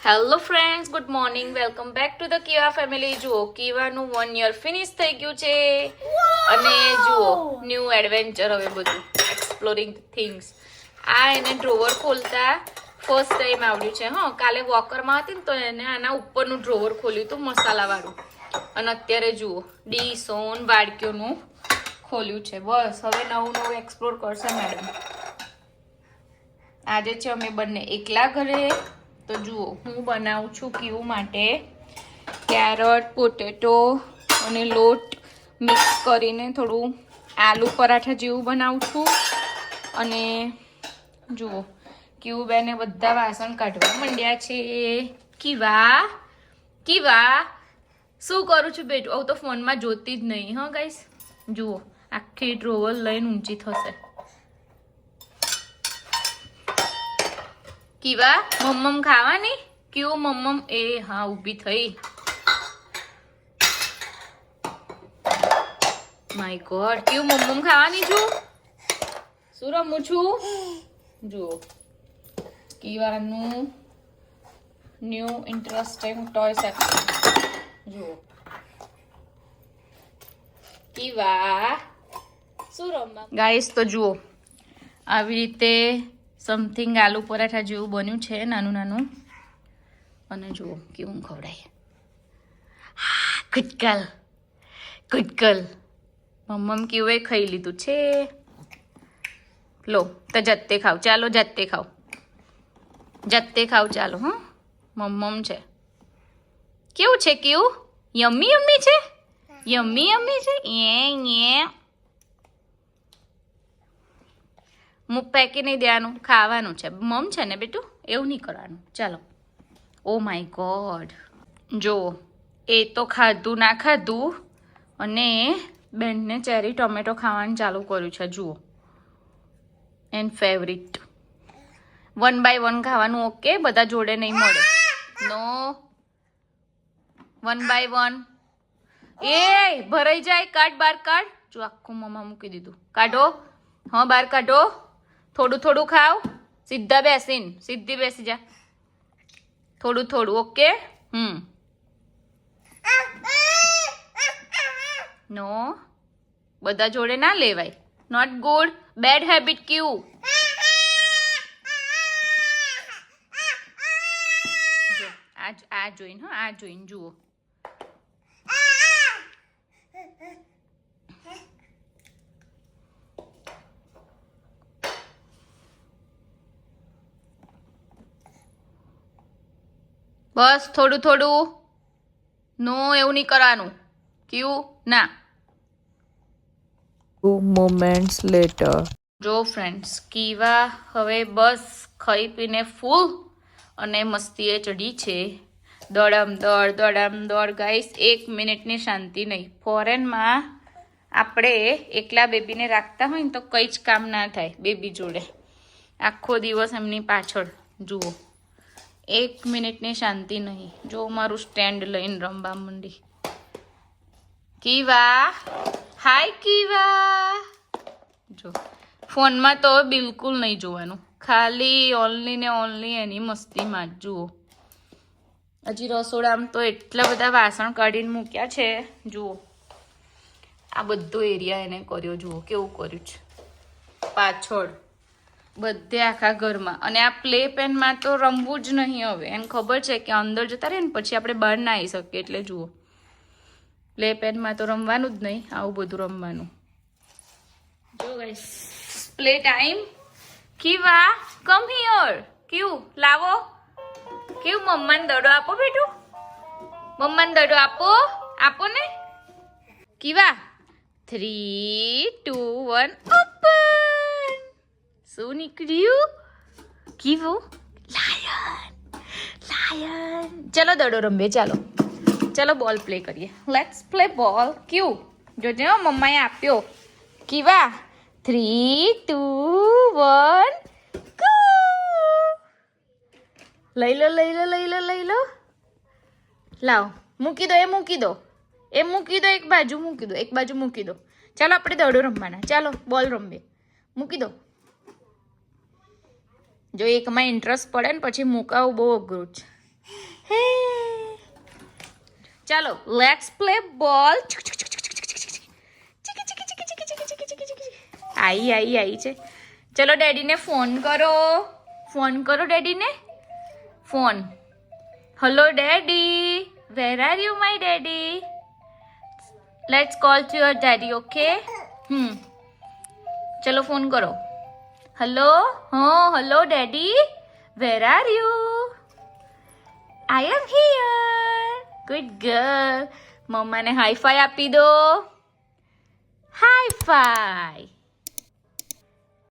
Hello friends, good morning. Welcome back to the Kiva family. જુઓ, કિવાનું 1 year finish થઈ ગયું છે અને જુઓ ન્યૂ એડવેન્ચર, હવે બધું એક્સપ્લોરિંગ થિંગ્સ. આ એને ડ્રોવર ખોલતા ફર્સ્ટ ટાઈમ આવડ્યું છે. હા, કાલે વોકરમાં હતી ને તો એને આના ઉપરનું ડ્રોવર ખોલ્યું હતું મસાલાવાળું, અને અત્યારે જુઓ ડીસોન વાડકીઓનું ખોલ્યું છે. બસ હવે નવું એક્સપ્લોર કરશે મેડમ. આજે છે અમે બંને એકલા ઘરે. તો જુઓ, હું બનાવું છું કીવું માટે કેરટ, પોટેટો અને લોટ મિક્સ કરીને થોડું આલુ પરાઠા જેવું બનાવું છું. અને જુઓ, કીવું બેને બધા વાસણ કાઢવા માંડ્યા છે. કીવા કીવા શું કરું છું બેટું? હવે તો ફોનમાં જોતી જ નહીં. હા ગાઈસ, જુઓ આખી ડ્રોવર લઈને ઊંચી થશે. કીવા મમ્મમ ખાવાની? ક્યું મમ્મમ? એ હા, ઊભી થઈ. માય ગોડ, ક્યું મમ્મમ ખાવાની છું? શું રમું છું? જુઓ, કીવાનું ન્યૂ ઇન્ટરેસ્ટિંગ ટોય સેક્શન. જુઓ, કીવા શું રમવા? ગાઈસ તો જુઓ, આવી રીતે સમથિંગ આલુ પરાઠા જેવું બન્યું છે, નાનું નાનું. અને જુઓ કેવું ખવડાય. હા, ગુડગર્લ ગુડગર્લ. મમ્મમ કેવું ખાઈ લીધું છે. લો તો જતે ખાવ, ચાલો જતે ખાવ, જતે ખાવ, ચાલો. હા, મમ્મમ છે. કેવું છે કેવું? યમ્મી યમ્મી છે, યમ્મી યમ્મી છે. મુખ પેકી નહીં દેવાનું, ખાવાનું છે. મમ છે ને બેટું, એવું નહીં કરવાનું. ચાલો. ઓ માય ગોડ, જો એ તો ખાધું ના ખાધું અને બેનને ચેરી ટોમેટો ખાવાનું ચાલુ કર્યું છે. જુઓ, એન્ડ ફેવરિટ. 1 by 1 ખાવાનું. ઓકે, બધા જોડે નહીં મળે. નો, 1 by 1. એ ભરાઈ જાય, કાઢ બહાર કાઢ. જો આખું મમ્મા મૂકી દીધું. કાઢો. હા, બહાર કાઢો. થોડું થોડું ખાવ. સીધા બેસીને, સીધી બેસી જા. થોડું થોડું. ઓકે. નો, બધા જોડે ના લેવાય. Not good, bad habit. ક્યુ આ જોઈને, હા આ જોઈને જુઓ. બસ થોડું થોડું. નો, એવું નહીં કરવાનું. ક્યું ના. 2 moments later. જો ફ્રેન્ડ્સ, કીવા હવે બસ ખાઈ પીને ફૂલ અને મસ્તીએ ચડી છે. દોડમ દોડ ગાઈસ. 1 મિનિટની શાંતિ નહીં. ફોરેનમાં આપણે એકલા બેબીને રાખતા હોય ને તો કંઈ જ કામ ના થાય બેબી જોડે. આખો દિવસ એમની પાછળ. જુઓ, 1 મિનિટની શાંતિ નહીં. જો મારું સ્ટેન્ડ લઈને રમવા માંડી. કીવા, હાય કીવા. જો ફોનમાં તો બિલકુલ નહીં જોવાનું, ખાલી ઓનલી ને ઓનલી એની મસ્તીમાં જ. જુઓ, હજી રસોડામાં તો એટલા બધા વાસણ કાઢીને મૂક્યા છે. જુઓ, આ બધો એરિયા એને કર્યો. જુઓ કેવું કર્યું છે પાછળ, બધે આખા ઘરમાં. અને આ પ્લે પેનમાં તો રમવું જ નહીં હવે. એને ખબર છે કે અંદર જતા રહે ને પછી આપણે બહાર ના આવી શકીએ. એટલે જુઓ, પ્લે પેનમાં તો રમવાનું જ નહીં, આવું બધું રમવાનું. જો guys, play time. Kiva come here. ક્યું લાવો. ક્યું મમ્માને દડો આપો બેટું, મમ્માને દડો આપો. આપો ને કીવા. 3, 2, 1 ઓપન. શું નીકળ્યું? કીવું લાયન. લાયન. ચલો દડો રમીએ. ચાલો ચલો બોલ પ્લે કરીએ. લેટ્સ પ્લે બોલ. ક્યું જોજે, મમ્માએ આપ્યો. કીવા 3, 2, 1 ગો. લઈ લો લઈ લો લઈ લો લઈ લો. લાવ, મૂકી દો. એ મૂકી દો, એ મૂકી દો. એક બાજુ મૂકી દો, એક બાજુ મૂકી દો. ચાલો આપણે દડો રમવાના. ચાલો બોલ રમીએ. મૂકી દો. જો એકમાં ઇન્ટરેસ્ટ પડે ને પછી મૂકાવું બહુ અઘરું છે. ચાલો લેટ્સ પ્લે બોલ. आई છે. ચલો ડેડીને ફોન કરો. ફોન કરો ડેડીને. Phone. Hello daddy. Where are you my daddy? Let's call to your daddy. Okay. ચલો ફોન કરો. Hello. Hello daddy. Where are you? I am here. Good girl. મમ્માને હાઈ ફાઈ આપી દો. High phi.